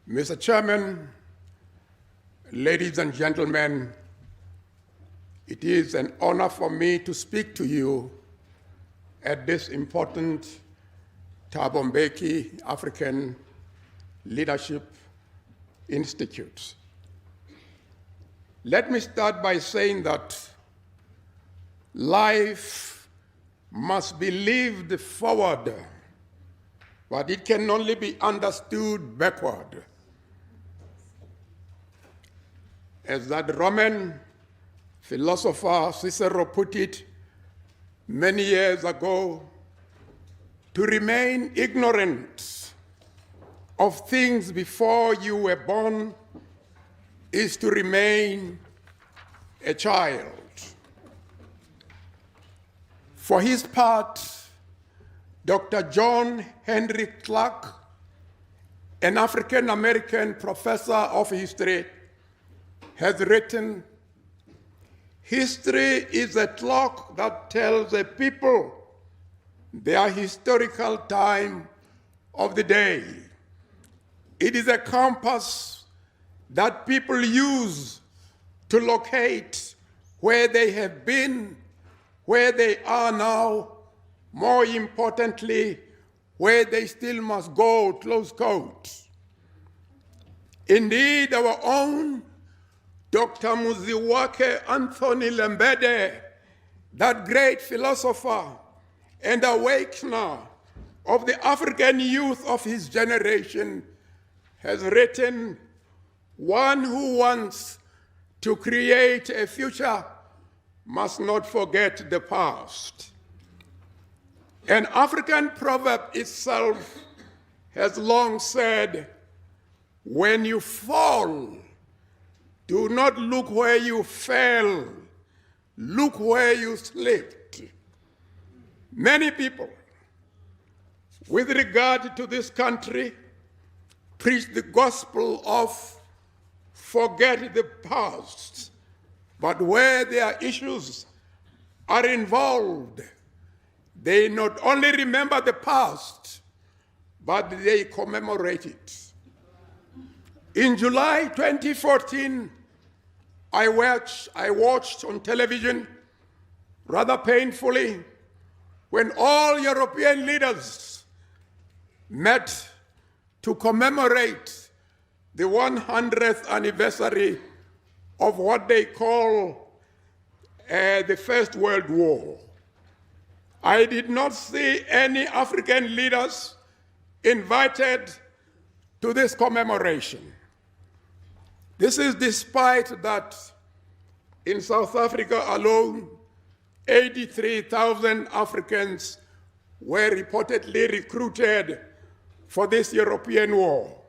Mr. Chairman, ladies and gentlemen, it is an honor for me to speak to you at this important Thabo Mbeki African Leadership Institute. Let me start by saying that life must be lived forward, but it can only be understood backward. As that Roman philosopher Cicero put it many years ago, to remain ignorant of things before you were born is to remain a child. For his part, Dr. John Henry Clark, an African-American professor of history, has written, "History is a clock that tells a people their historical time of the day. It is a compass that people use to locate where they have been, where they are now, more importantly, where they still must go," close quote. Indeed, our own Dr. Muziwake Anthony Lembede, that great philosopher and awakener of the African youth of his generation, has written, "One who wants to create a future must not forget the past." An African proverb itself has long said, "When you fall, do not look where you fell, look where you slipped." Many people, with regard to this country, preach the gospel of forget the past, but where their issues are involved, they not only remember the past, but they commemorate it. In July 2014, I watched on television, rather painfully, when all European leaders met to commemorate the 100th anniversary of what they call the First World War. I did not see any African leaders invited to this commemoration. This is despite that in South Africa alone, 83,000 Africans were reportedly recruited for this European war.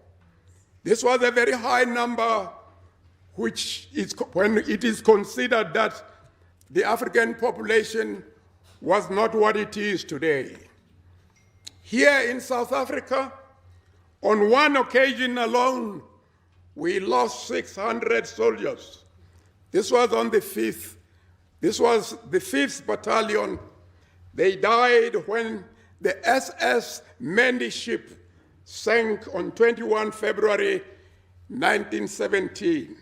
This was a very high number, which is when it is considered that the African population was not what it is today. Here in South Africa, on one occasion alone, we lost 600 soldiers. This was on the 5th. This was the 5th Battalion. They died when the SS Mendi ship sank on 21 February 1917.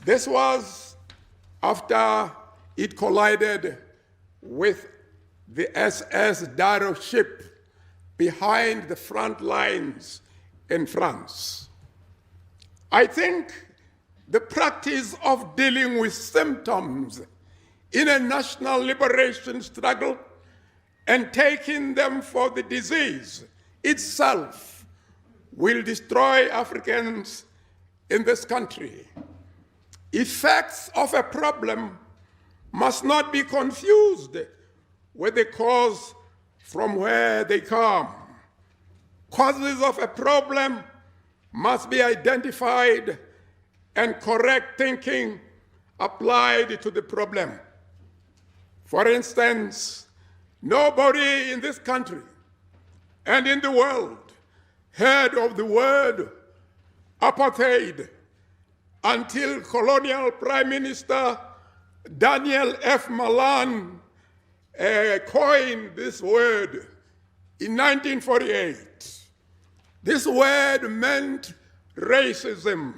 This was after it collided with the SS Darrow ship behind the front lines in France. I think the practice of dealing with symptoms in a national liberation struggle and taking them for the disease itself will destroy Africans in this country. Effects of a problem must not be confused with the cause from where they come. Causes of a problem must be identified and correct thinking applied to the problem. For instance, nobody in this country and in the world heard of the word apartheid until colonial Prime Minister Daniel F. Malan coined this word in 1948. This word meant racism.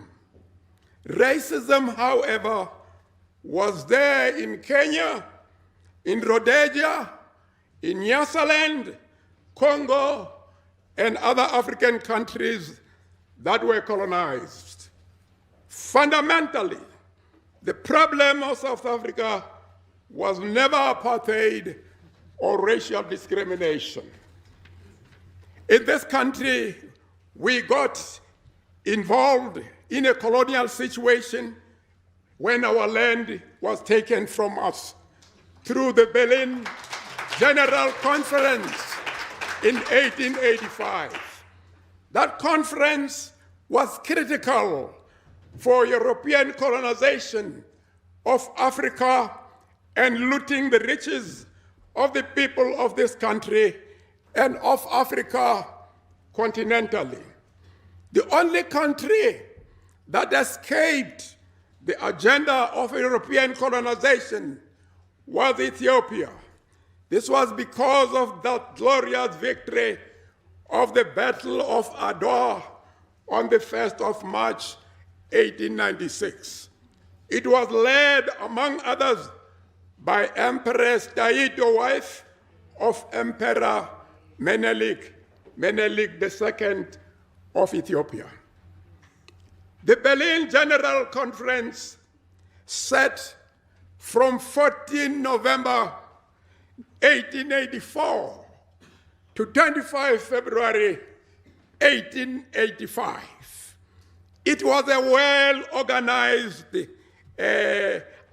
Racism, however, was there in Kenya, in Rhodesia, in Nyasaland, Congo, and other African countries that were colonized. Fundamentally, the problem of South Africa was never apartheid or racial discrimination. In this country, we got involved in a colonial situation when our land was taken from us through the Berlin General Conference in 1885. That conference was critical for European colonization of Africa and looting the riches of the people of this country and of Africa continentally. The only country that escaped the agenda of European colonization was Ethiopia. This was because of that glorious victory of the Battle of Adwa on the 1st of March, 1896. It was led, among others, by Empress Taito, wife of Emperor Menelik II of Ethiopia. The Berlin General Conference set from 14 November 1884 to 25 February 1885. It was a well-organized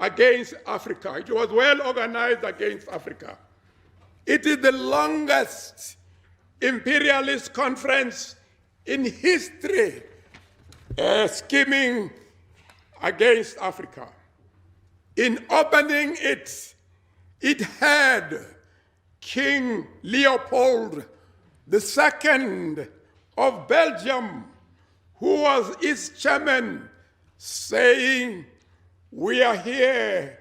against Africa. It was well-organized against Africa. It is the longest imperialist conference in history scheming against Africa. In opening it, it had King Leopold II of Belgium, who was its chairman, saying, "We are here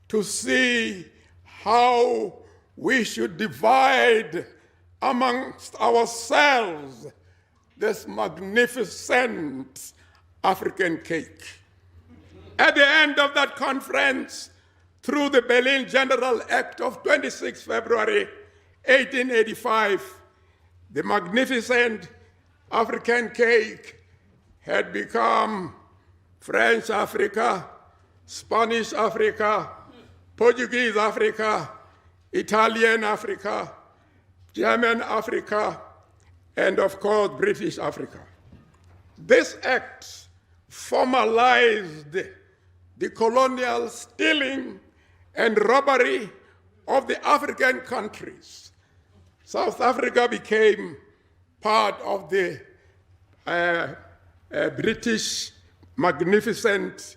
to see how we should divide amongst ourselves this magnificent African cake." At the end of that conference, through the Berlin General Act of 26 February 1885, the magnificent African cake had become French Africa, Spanish Africa, Portuguese Africa, Italian Africa, German Africa, and of course, British Africa. This act formalized the colonial stealing and robbery of the African countries. South Africa became part of the British magnificent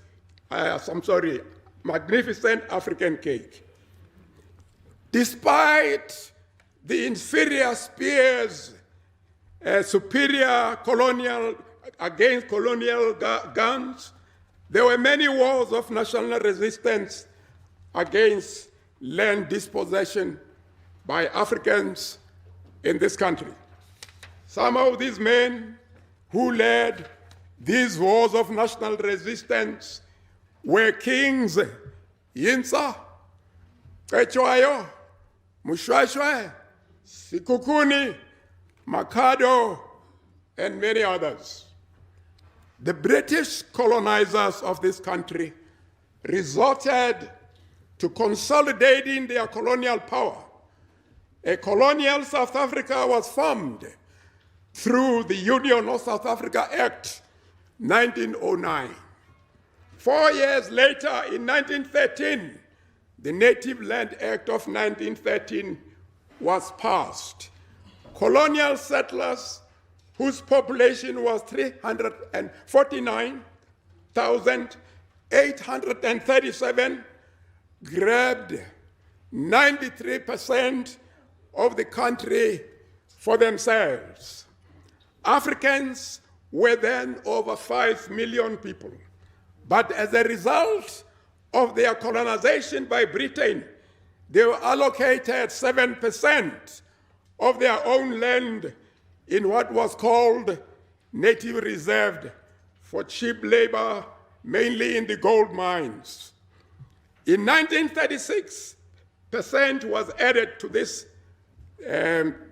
African cake. Despite the inferior spears, superior colonial against colonial guns, there were many wars of national resistance against land dispossession by Africans in this country. Some of these men who led these wars of national resistance were kings Yinsa, Kechwayo, Mushwashwe, Sikukuni, Makado, and many others. The British colonizers of this country resorted to consolidating their colonial power. A colonial South Africa was formed through the Union of South Africa Act 1909. 4 years later, in 1913, the Native Land Act of 1913 was passed. Colonial settlers, whose population was 349,837, grabbed 93% of the country for themselves. Africans were then over 5 million people. But as a result of their colonization by Britain, they were allocated 7% of their own land in what was called native reserved for cheap labor, mainly in the gold mines. In 1936, percent was added to this, 6%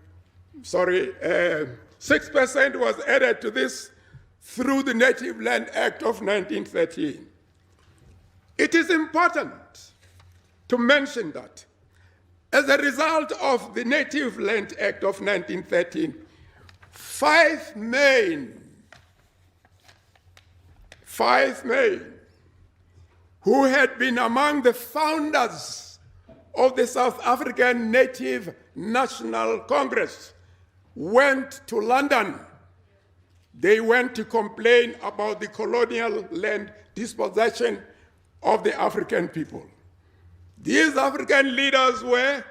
was added to this through the Native Land Act of 1913. It is important to mention that as a result of the Native Land Act of 1913, five men who had been among the founders of the South African Native National Congress went to London. They went to complain about the colonial land dispossession of the African people. These African leaders were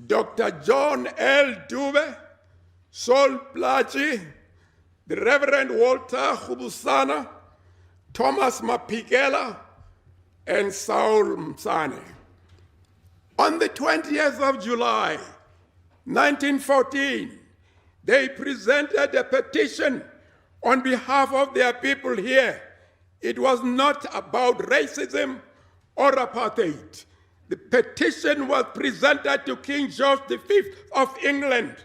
Dr. John L. Dube, Sol Plaatje, the Reverend Walter Khubusana, Thomas Mapikela, and Saul Msane. On the 20th of July, 1914, they presented a petition on behalf of their people here. It was not about racism or apartheid. The petition was presented to King George V of England.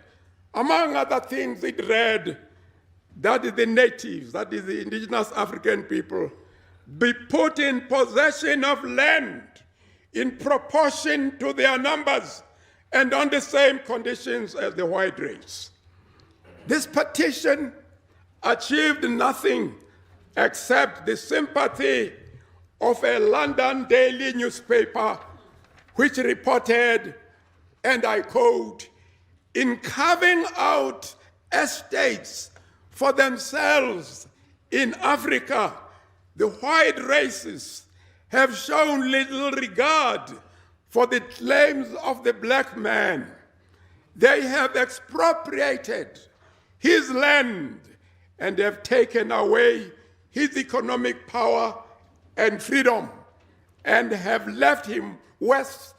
Among other things, it read that the natives, that is the indigenous African people, be put in possession of land in proportion to their numbers and on the same conditions as the white race. This petition achieved nothing except the sympathy of a London daily newspaper which reported, and I quote, "In carving out estates for themselves in Africa, the white races have shown little regard for the claims of the black man. They have expropriated his land and have taken away his economic power and freedom and have left him worse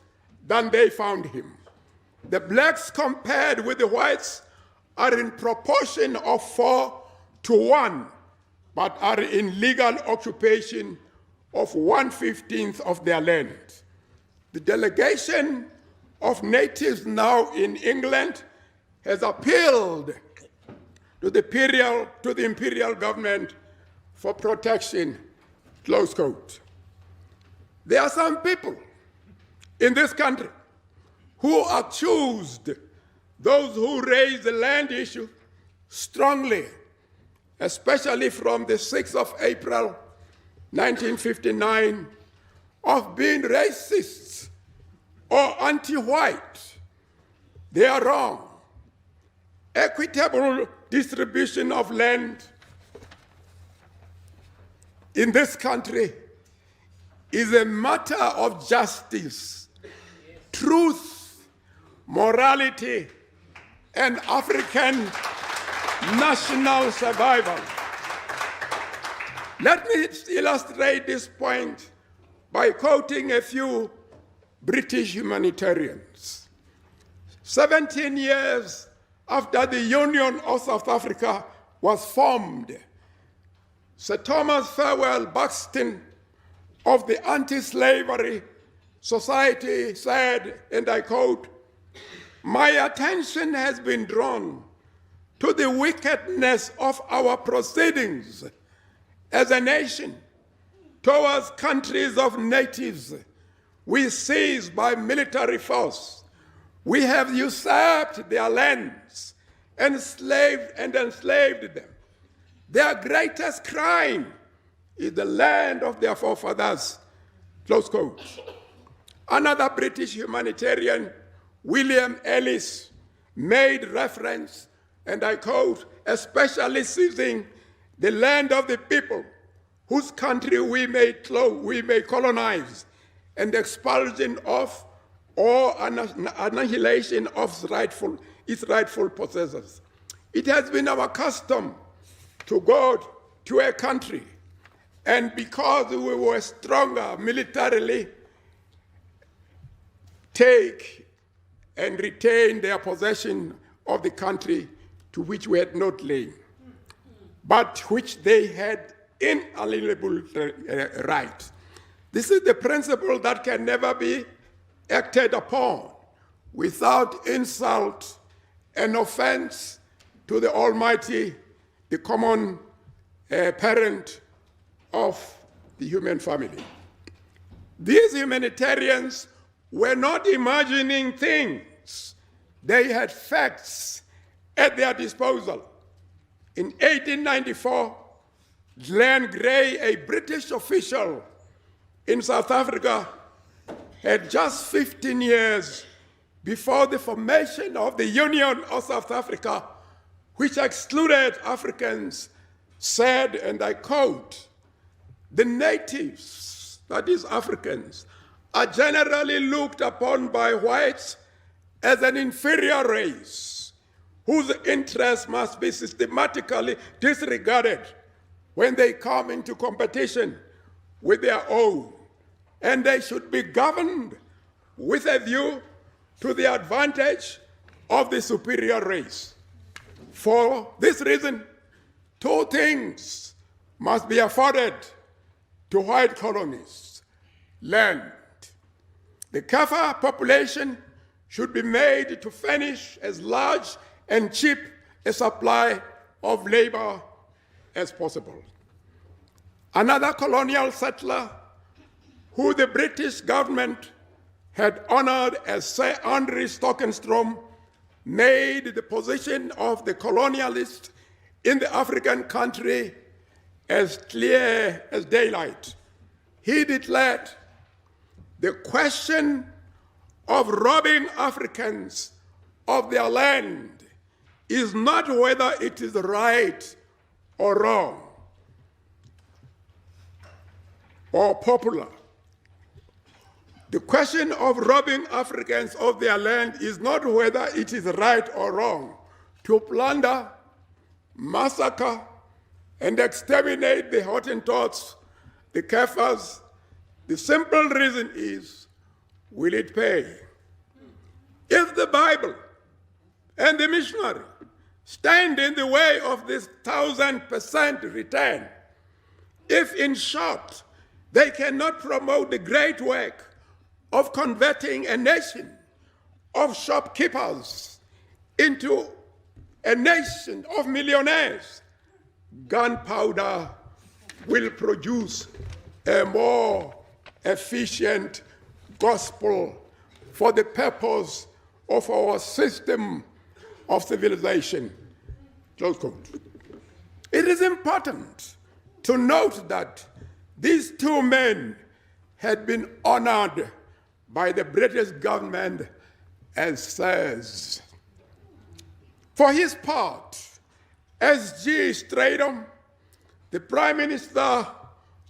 than they found him. The blacks compared with the whites are in proportion of 4 to 1, but are in legal occupation of 1/15 of their land. The delegation of natives now in England has appealed to the imperial government for protection," close quote. There are some people in this country who accused those who raised the land issue strongly, especially from the 6th of April, 1959, of being racists or anti-white. They are wrong. Equitable distribution of land in this country is a matter of justice, truth, morality, and African national survival. Let me illustrate this point by quoting a few British humanitarians. 17 years after the Union of South Africa was formed, Sir Thomas Farewell Buxton of the Anti-Slavery Society said, and I quote, "My attention has been drawn to the wickedness of our proceedings as a nation towards countries of natives we seized by military force. We have usurped their lands and enslaved them. Their greatest crime is the land of their forefathers," close quote. Another British humanitarian, William Ellis, made reference, and I quote, "especially seizing the land of the people whose country we may colonize, and expulsion of or annihilation of its rightful possessors. It has been our custom to go to a country, and because we were stronger militarily, take and retain their possession of the country to which we had no claim. but which they had inalienable right. This is the principle that can never be acted upon without insult and offense to the Almighty, the common parent of the human family. These humanitarians were not imagining things. They had facts at their disposal. In 1894, Glenn Gray, a British official in South Africa, had just 15 years before the formation of the Union of South Africa, which excluded Africans, said, and I quote, "The natives, that is Africans, are generally looked upon by whites as an inferior race whose interests must be systematically disregarded when they come into competition with their own, and they should be governed with a view to the advantage of the superior race. For this reason, two things must be afforded to white colonists: land. The Kaffir population should be made to furnish as large and cheap a supply of labor as possible." Another colonial settler who the British government had honored as Sir Andre Stockenstrom made the position of the colonialist in the African country as clear as daylight. He declared, "The question of robbing Africans of their land is not whether it is right or wrong or popular. The question of robbing Africans of their land is not whether it is right or wrong to plunder, massacre, and exterminate the Hottentots, the Kaffirs. The simple reason is, will it pay? If the Bible and the missionary stand in the way of this 1,000% return, if in short, they cannot promote the great work of converting a nation of shopkeepers into a nation of millionaires, gunpowder will produce a more efficient gospel for the purpose of our system of civilization." Close quote. It is important to note that these two men had been honored by the British government as sirs. For his part, S.G. Stratham, the Prime Minister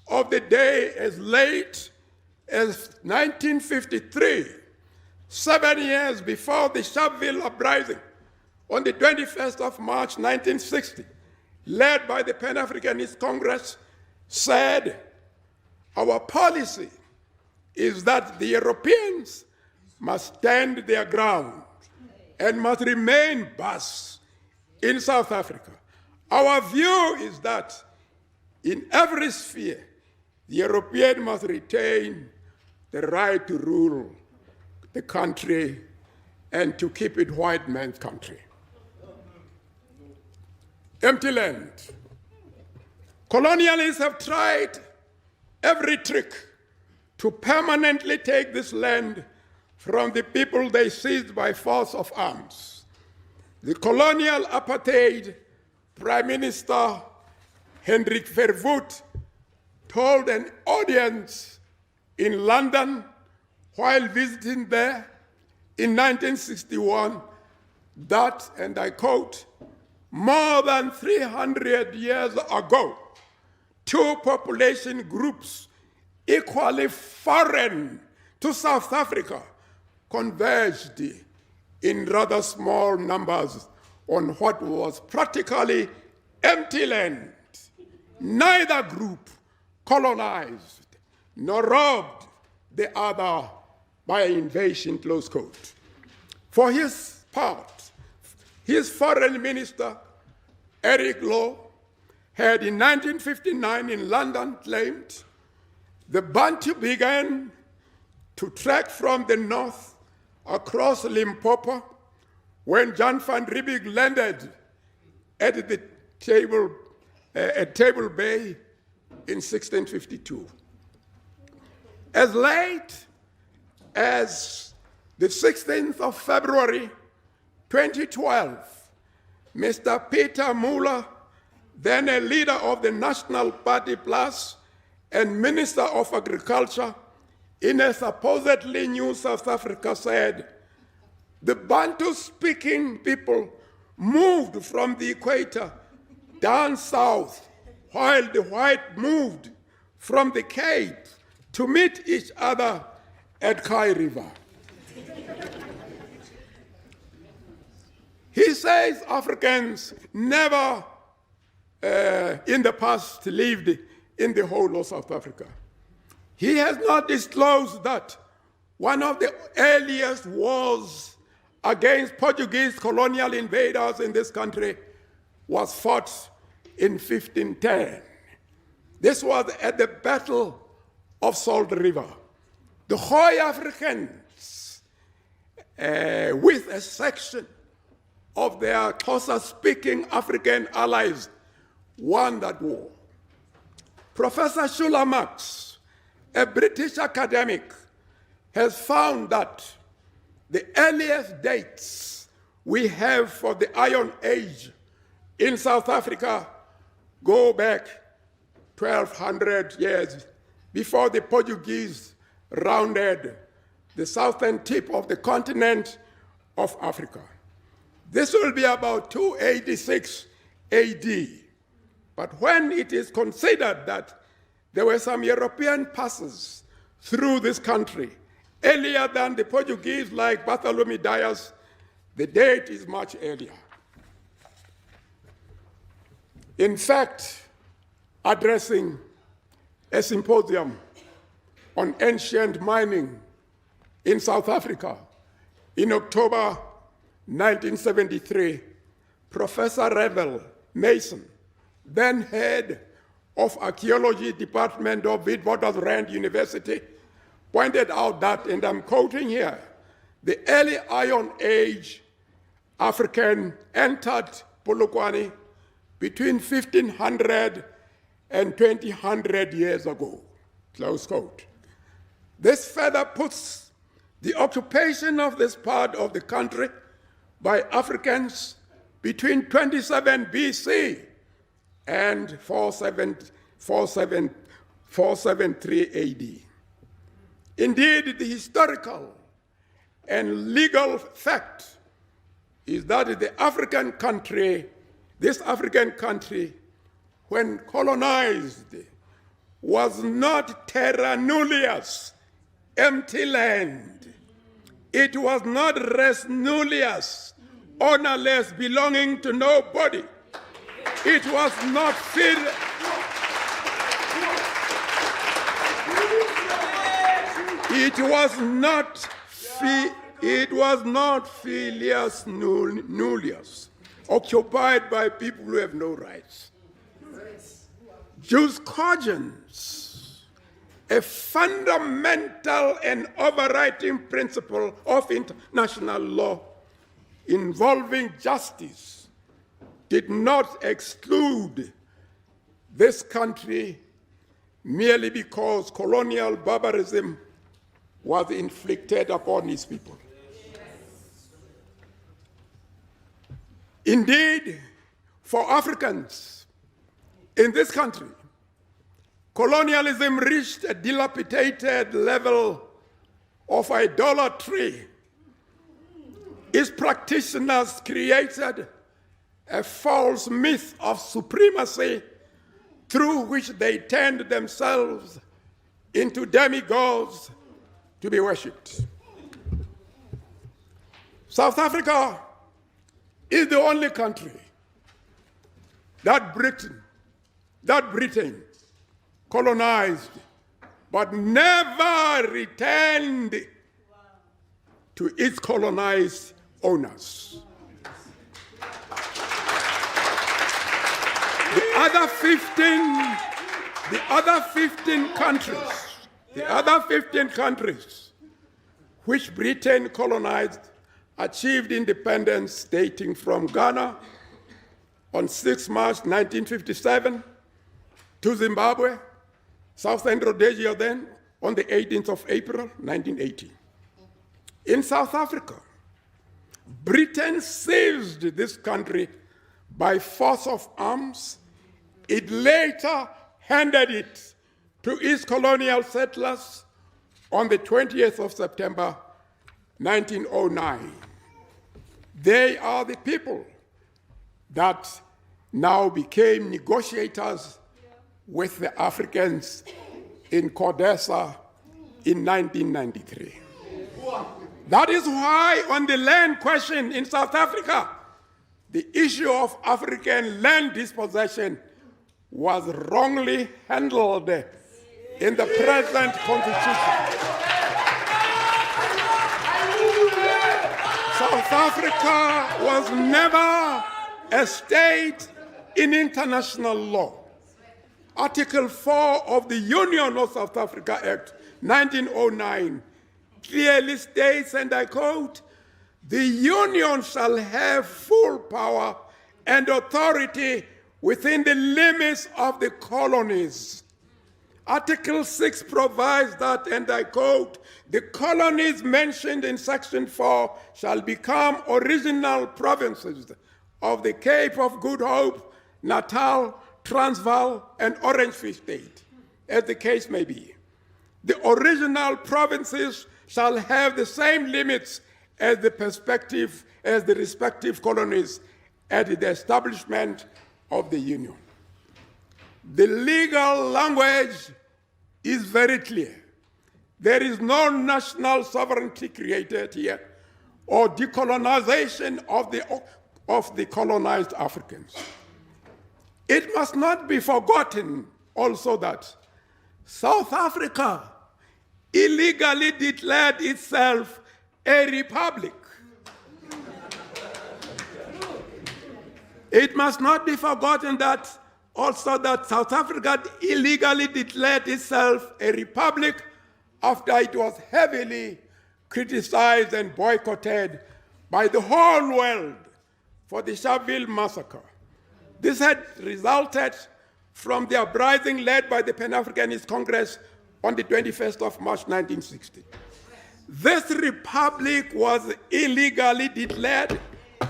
of the day as late as 1953, 7 years before the Sharpeville uprising on the 21st of March 1960, led by the Pan-Africanist Congress, said, "Our policy is that the Europeans must stand their ground and must remain base in South Africa. Our view is that in every sphere, the European must retain the right to rule the country and to keep it white man's country." Empty land. Colonialists have tried every trick to permanently take this land from the people they seized by force of arms. The colonial apartheid Prime Minister Hendrik Verwoerd told an audience in London while visiting there in 1961 that, and I quote, "More than 300 years ago, two population groups equally foreign to South Africa converged in rather small numbers on what was practically empty land. Neither group colonized nor robbed the other by invasion," close quote. For his part, his foreign minister, Eric Lowe, had in 1959 in London claimed the Bantu began to trek from the north across Limpopo when Jan van Riebeeck landed at the at Table Bay in 1652. As late as the 16th of February 2012, Mr. Peter Muller, then a leader of the National Party Plus and Minister of Agriculture, in a supposedly new South Africa said, the Bantu-speaking people moved from the equator down south, while the white moved from the Cape to meet each other at Kai River. He says Africans never in the past lived in the whole of South Africa. He has not disclosed that one of the earliest wars against Portuguese colonial invaders in this country was fought in 1510. This was at the Battle of Salt River. The Khoi Africans, with a section of their Xhosa-speaking African allies, won that war. Professor Shula Marx, a British academic, has found that the earliest dates we have for the Iron Age in South Africa go back 1,200 years before the Portuguese rounded the southern tip of the continent of Africa. This will be about 286 AD. But when it is considered that there were some European passes through this country earlier than the Portuguese, like Bartholomew Dias, the date is much earlier. In fact, addressing a symposium on ancient mining in South Africa in October 1973, Professor Revel Mason, then head of archaeology department of Witwatersrand University, pointed out that, and I'm quoting here, the early Iron Age African entered Polokwane between 1,500 and 2,000 years ago, close quote. This further puts the occupation of this part of the country by Africans between 27 BC and 473 AD. Indeed, the historical and legal fact is that the African country, this African country, when colonized, was not terra nullius, empty land. It was not res nullius, ownerless, belonging to nobody. It was not filius nullius, occupied by people who have no rights. Jus cogens, a fundamental and overriding principle of international law involving justice, did not exclude this country merely because colonial barbarism was inflicted upon its people. Indeed, for Africans in this country, colonialism reached a dilapidated level of idolatry. Its practitioners created a false myth of supremacy through which they turned themselves into demigods to be worshipped. South Africa is the only country that Britain colonized but never returned to its colonized owners. The other 15 countries which Britain colonized achieved independence dating from Ghana on 6 March 1957 to Zimbabwe, Southern Rhodesia then on the 18th of April 1980. In South Africa, Britain seized this country by force of arms. It later handed it to its colonial settlers on the 20th of September 1909. They are the people that now became negotiators with the Africans in Codesa in 1993. That is why on the land question in South Africa, the issue of African land dispossession was wrongly handled in the present constitution. South Africa was never a state in international law. Article 4 of the Union of South Africa Act 1909 clearly states, and I quote, "The Union shall have full power and authority within the limits of the colonies." Article 6 provides that, and I quote, "The colonies mentioned in Section 4 shall become original provinces of the Cape of Good Hope, Natal, Transvaal, and Orange Free State, as the case may be. The original provinces shall have the same limits as the respective colonies at the establishment of the Union." The legal language is very clear. There is no national sovereignty created here or decolonization of the colonized Africans. It must not be forgotten also that South Africa illegally declared itself a republic. It must not be forgotten that also that South Africa illegally declared itself a republic after it was heavily criticized and boycotted by the whole world for the Sharpeville massacre. This had resulted from the uprising led by the Pan-Africanist Congress on the 21st of March 1960. This republic was illegally declared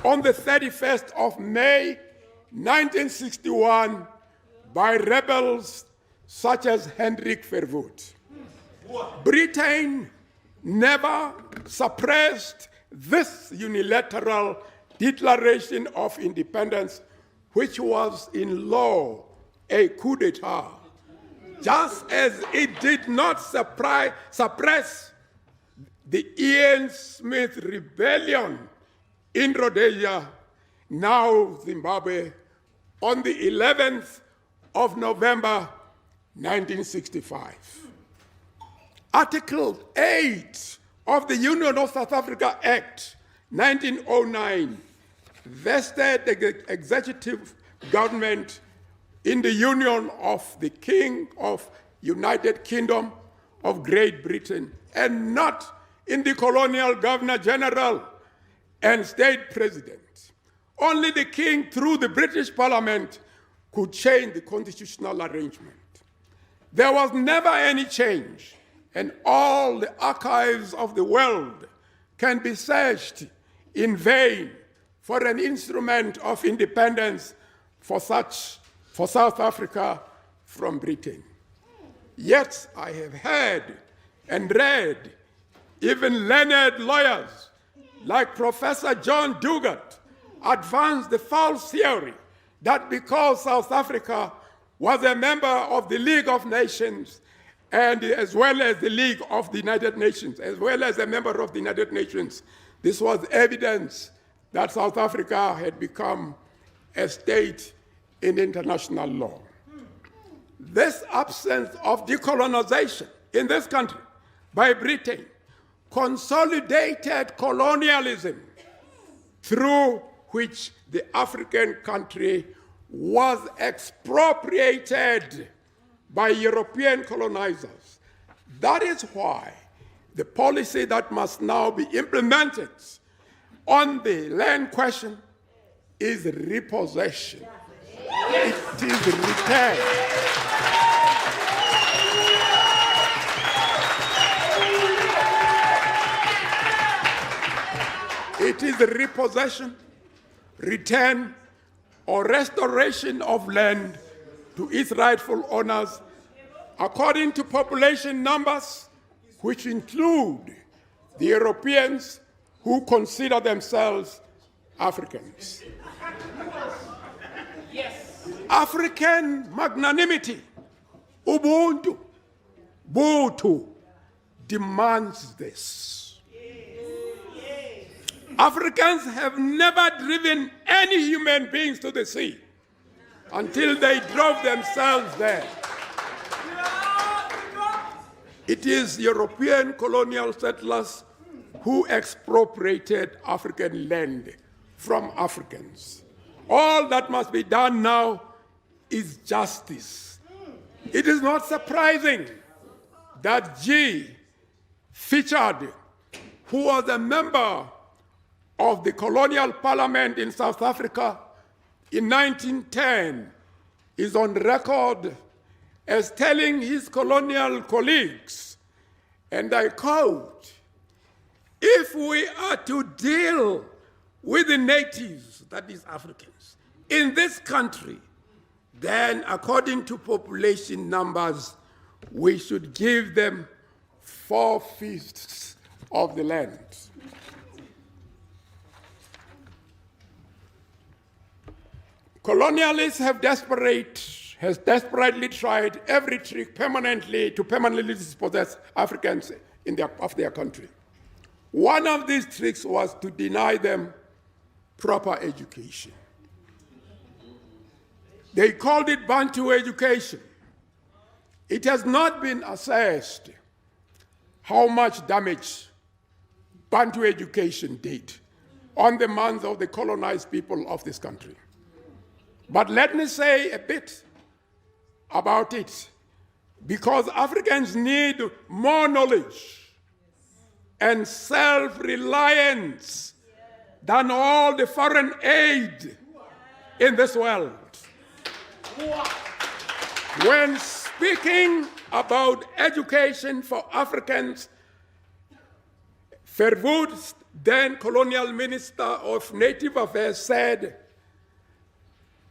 on the 31st of May 1961 by rebels such as Hendrik Verwoerd. Britain never suppressed this unilateral declaration of independence, which was in law a coup d'etat, just as it did not suppress the Ian Smith rebellion in Rhodesia, now Zimbabwe, on the 11th of November 1965. Article 8 of the Union of South Africa Act 1909 vested the executive government in the Union of the King of United Kingdom of Great Britain and not in the colonial governor general and state president. Only the king, through the British Parliament, could change the constitutional arrangement. There was never any change, and all the archives of the world can be searched in vain for an instrument of independence for South Africa from Britain. Yet I have heard and read even learned lawyers like Professor John Dugat advance the false theory that because South Africa was a member of the League of Nations and as well as the League of the United Nations, as well as a member of the United Nations, this was evidence that South Africa had become a state in international law. This absence of decolonization in this country by Britain consolidated colonialism through which the African country was expropriated by European colonizers. That is why the policy that must now be implemented on the land question is repossession. It is return. It is repossession, return, or restoration of land to its rightful owners according to population numbers, which include the Europeans who consider themselves Africans. Yes. African magnanimity, Ubuntu, Butu, demands this. Africans have never driven any human beings to the sea until they drove themselves there. It is European colonial settlers who expropriated African land from Africans. All that must be done now is justice. It is not surprising that G. Fichard, who was a member of the colonial parliament in South Africa in 1910, is on record as telling his colonial colleagues, and I quote, "If we are to deal with the natives, that is Africans, in this country, then according to population numbers, we should give them 4/5 of the land." Colonialists have desperately tried every trick to permanently dispossess Africans of their country. One of these tricks was to deny them proper education. They called it Bantu education. It has not been assessed how much damage Bantu education did on the minds of the colonized people of this country. But let me say a bit about it, because Africans need more knowledge and self-reliance than all the foreign aid in this world. When speaking about education for Africans, Verwoerd, then colonial minister of Native Affairs, said,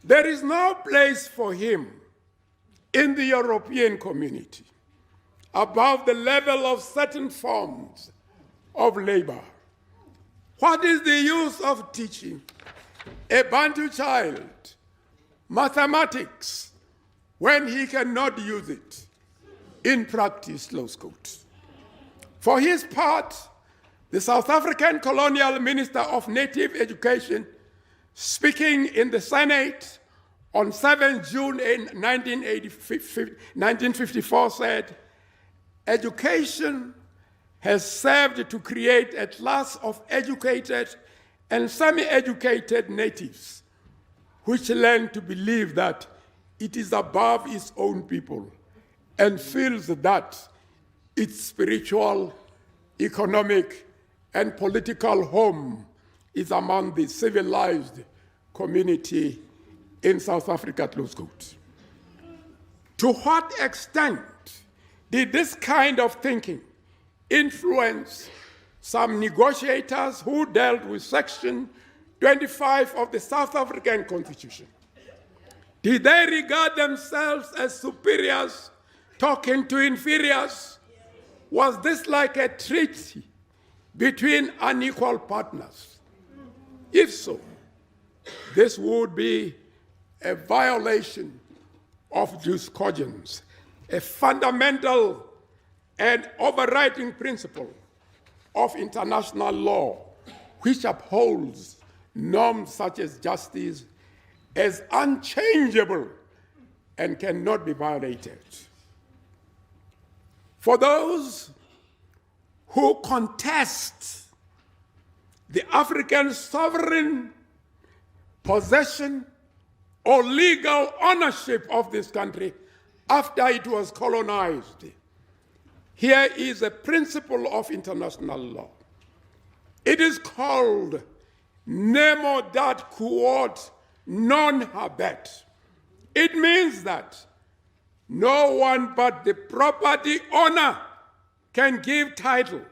"There is no place for him in the European community above the level of certain forms of labor. What is the use of teaching a Bantu child mathematics when he cannot use it in practice?" Close quote. For his part, the South African colonial minister of Native Education, speaking in the Senate on 7 June 1954, said, "Education has served to create a class of educated and semi-educated natives which learn to believe that it is above its own people and feels that its spiritual, economic, and political home is among the civilized community in South Africa," close quote. To what extent did this kind of thinking influence some negotiators who dealt with Section 25 of the South African Constitution? Did they regard themselves as superiors talking to inferiors? Was this like a treaty between unequal partners? If so, this would be a violation of jus cogens, a fundamental and overriding principle of international law, which upholds norms such as justice as unchangeable and cannot be violated. For those who contest the African sovereign possession or legal ownership of this country after it was colonized. Here is a principle of international law. It is called nemo dat quod non habet. It means that no one but the property owner can give title.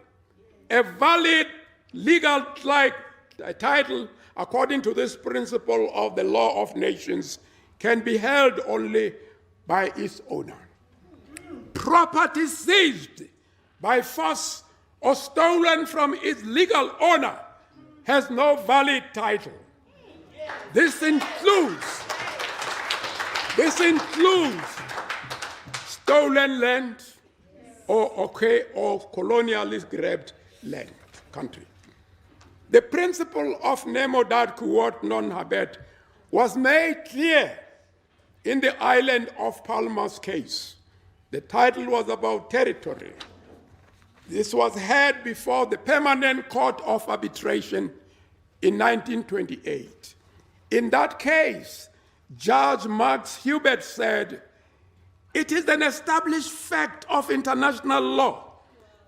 A valid legal title, according to this principle of the law of nations, can be held only by its owner. Property seized by force or stolen from its legal owner has no valid title. This includes stolen land or colonialist grabbed land, country. The principle of nemo dat quod non habet was made clear in the island of Palma's case. The title was about territory. This was heard before the Permanent Court of Arbitration in 1928. In that case, Judge Max Hubert said, "It is an established fact of international law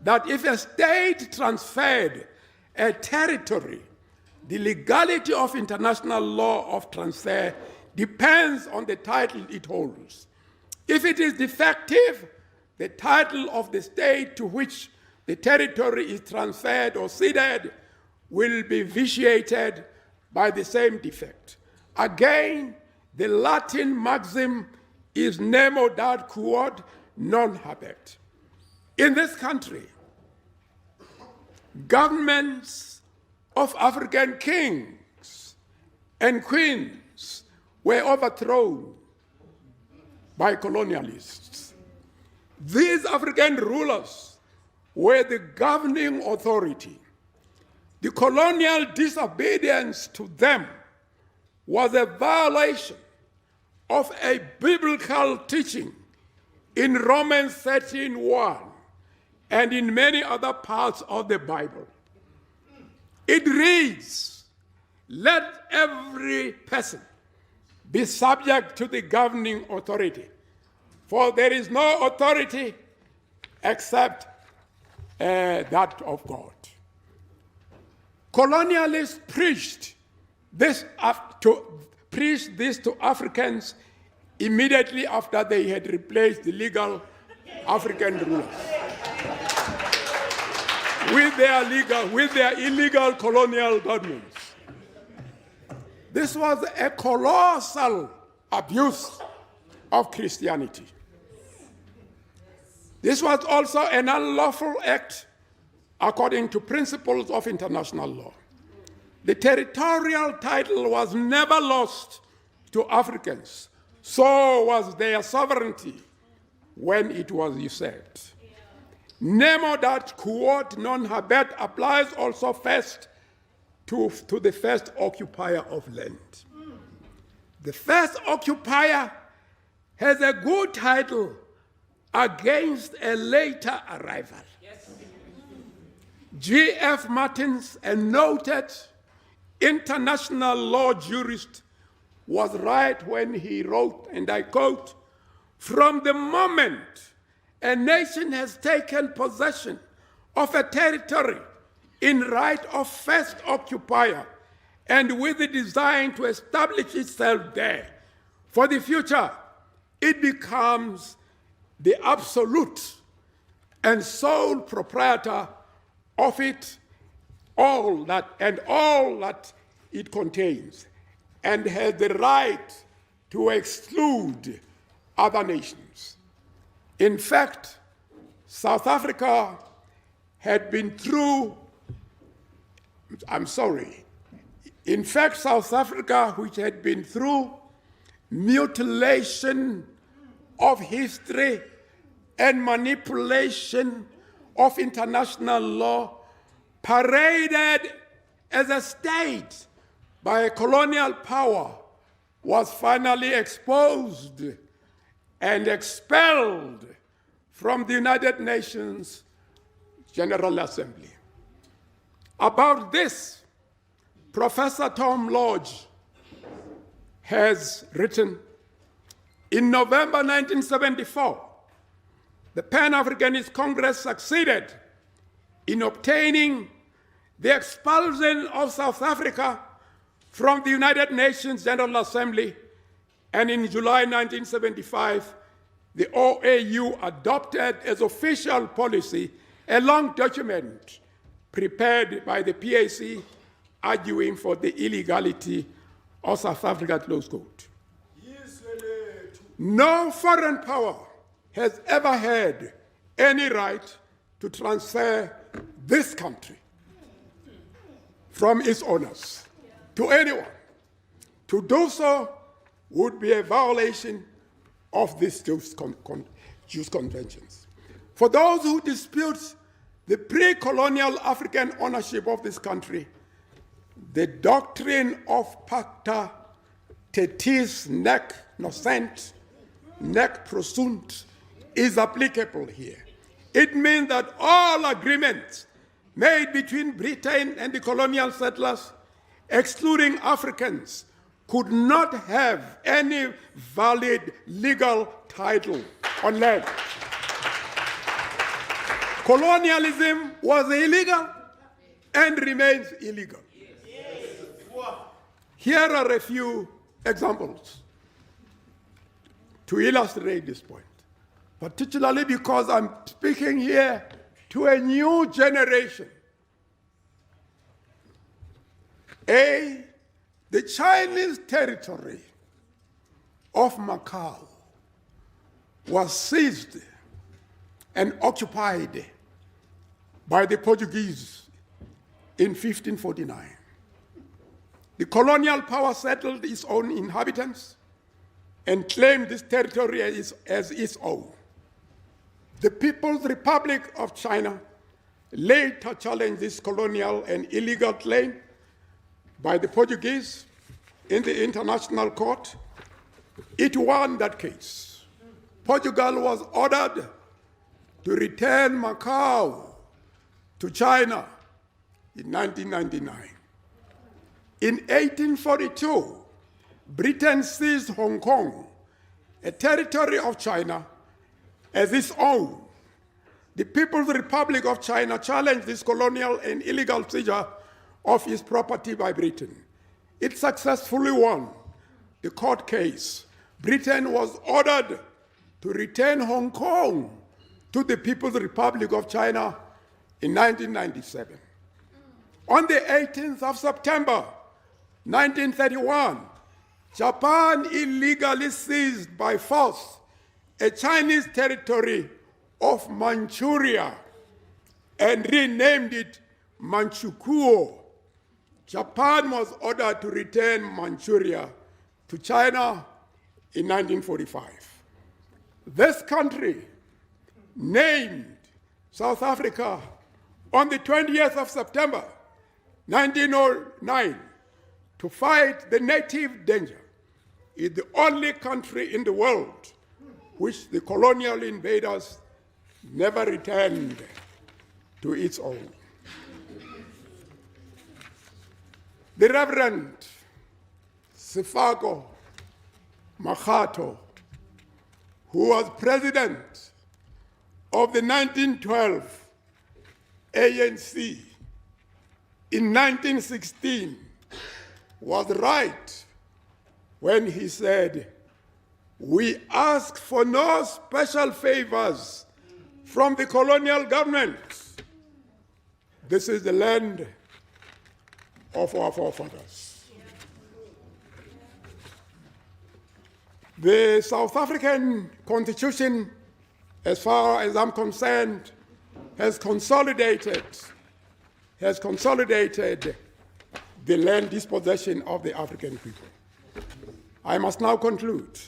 that if a state transferred a territory, the legality of international law of transfer depends on the title it holds. If it is defective, the title of the state to which the territory is transferred or ceded will be vitiated by the same defect." Again, the Latin maxim is nemo dat quod non habet. In this country, governments of African kings and queens were overthrown by colonialists. These African rulers were the governing authority. The colonial disobedience to them was a violation of a biblical teaching in Romans 13:1 and in many other parts of the Bible. It reads, "Let every person be subject to the governing authority, for there is no authority except that of God." Colonialists preached this to Africans immediately after they had replaced the legal African rulers with their illegal colonial governments. This was a colossal abuse of Christianity. This was also an unlawful act according to principles of international law. The territorial title was never lost to Africans. So was their sovereignty when it was usurped. Nemo dat quod non habet applies also first to the first occupier of land. The first occupier has a good title against a later arrival. Yes. G.F. Martins, a noted international law jurist, was right when he wrote, and I quote, "From the moment a nation has taken possession of a territory in right of first occupier and with the design to establish itself there for the future, it becomes the absolute and sole proprietor of it, all that it contains, and has the right to exclude other nations." In fact, South Africa had been through, South Africa, which had been through mutilation of history and manipulation of international law, paraded as a state by a colonial power, was finally exposed and expelled from the United Nations General Assembly. About this, Professor Tom Lodge has written, in November 1974, the Pan-Africanist Congress succeeded in obtaining the expulsion of South Africa from the United Nations General Assembly, and in July 1975, the OAU adopted as official policy a long document prepared by the PAC arguing for the illegality of South Africa, close quote. No foreign power has ever had any right to transfer this country from its owners to anyone. To do so would be a violation of these Jews conventions. For those who dispute the pre-colonial African ownership of this country, the doctrine of pacta tetis nec nocent nec prosunt is applicable here. It means that all agreements made between Britain and the colonial settlers, excluding Africans, could not have any valid legal title on land. Colonialism was illegal and remains illegal. Here are a few examples to illustrate this point, particularly because I'm speaking here to a new generation. The Chinese territory of Macau was seized and occupied by the Portuguese in 1549. The colonial power settled its own inhabitants and claimed this territory as its own. The People's Republic of China later challenged this colonial and illegal claim by the Portuguese in the International Court. It won that case. Portugal was ordered to return Macau to China in 1999. In 1842, Britain seized Hong Kong, a territory of China, as its own. The People's Republic of China challenged this colonial and illegal seizure of its property by Britain. It successfully won the court case. Britain was ordered to return Hong Kong to the People's Republic of China in 1997. On the 18th of September, 1931, Japan illegally seized by force a Chinese territory of Manchuria and renamed it Manchukuo. Japan was ordered to return Manchuria to China in 1945. This country named South Africa on the 20th of September 1909 to fight the native danger is the only country in the world which the colonial invaders never returned to its own. The Reverend Pheko Makgatho, who was president of the 1912 ANC in 1916, was right when he said, "We ask for no special favors from the colonial government. This is the land of our forefathers." The South African Constitution, as far as I'm concerned, has consolidated the land dispossession of the African people. I must now conclude.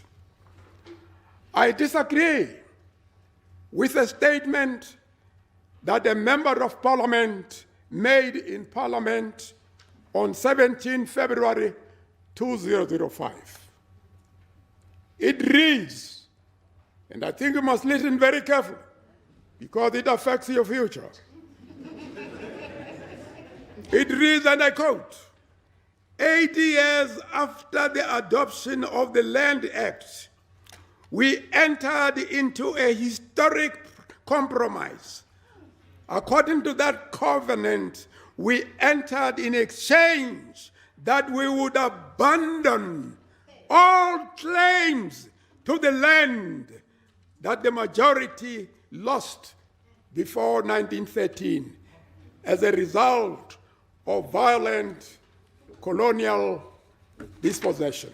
I disagree with a statement that a member of Parliament made in Parliament on 17 February 2005. It reads, and I think you must listen very carefully because it affects your future. It reads, and I quote, 80 years after the adoption of the Land Act, we entered into a historic compromise. According to that covenant, we entered in exchange that we would abandon all claims to the land that the majority lost before 1913 as a result of violent colonial dispossession.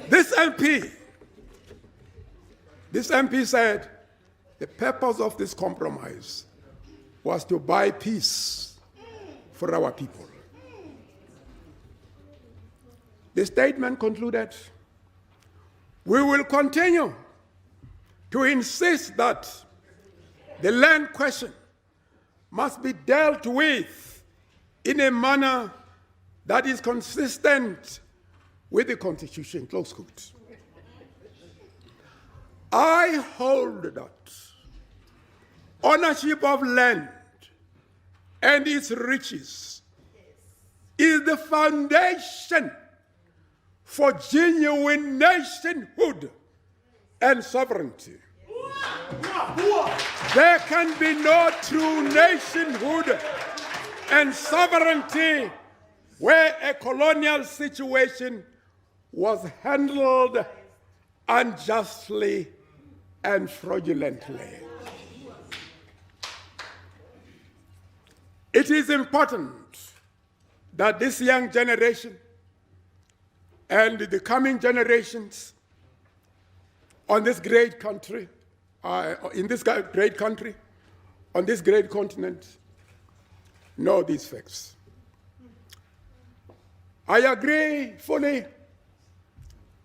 This MP said the purpose of this compromise was to buy peace for our people. The statement concluded, we will continue to insist that the land question must be dealt with in a manner that is consistent with the Constitution, close quote. I hold that ownership of land and its riches is the foundation for genuine nationhood and sovereignty. There can be no true nationhood and sovereignty where a colonial situation was handled unjustly and fraudulently. It is important that this young generation and the coming generations on this great country, in this great country, on this great continent, know these facts. I agree fully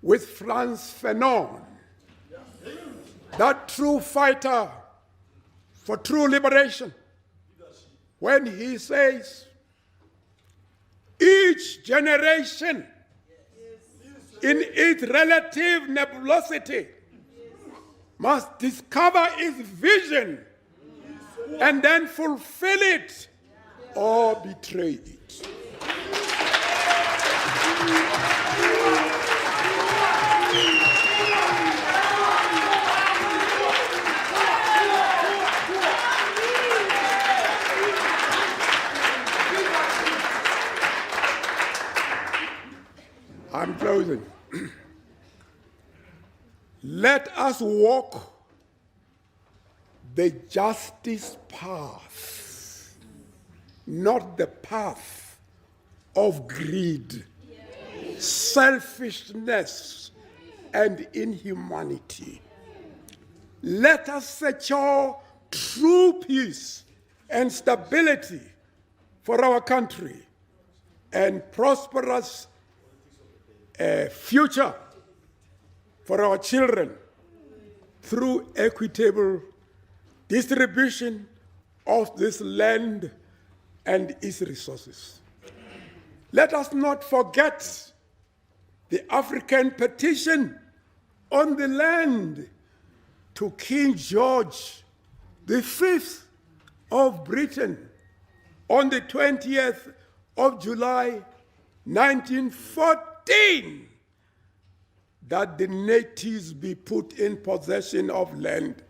with Frantz Fanon, that true fighter for true liberation, when he says, each generation in its relative nebulosity must discover its vision and then fulfill it or betray it. I'm closing. Let us walk the justice path, not the path of greed, selfishness, and inhumanity. Let us secure true peace and stability for our country and prosperous future for our children through equitable distribution of this land and its resources. Let us not forget the African petition on the land to King George V of Britain on the 20th of July, 1914, that the natives be put in possession of land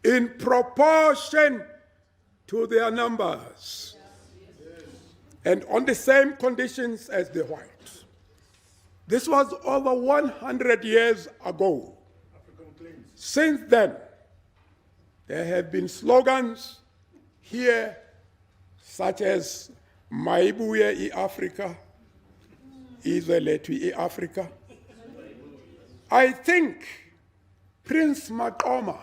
in proportion to their numbers and on the same conditions as the whites. This was over 100 years ago. Since then, there have been slogans here such as Maibuye i-Africa, Izwe i-Africa. I think Prince Makoma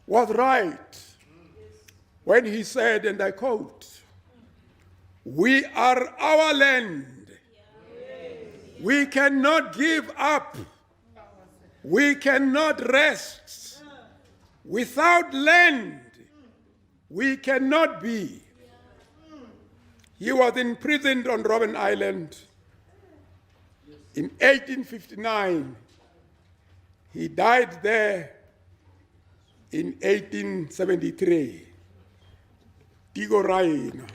was right when he said, and I quote, "We are our land. We cannot give up. We cannot rest. Without land, we cannot be." He was imprisoned on Robben Island in 1859. He died there in 1873. tiko ra hina.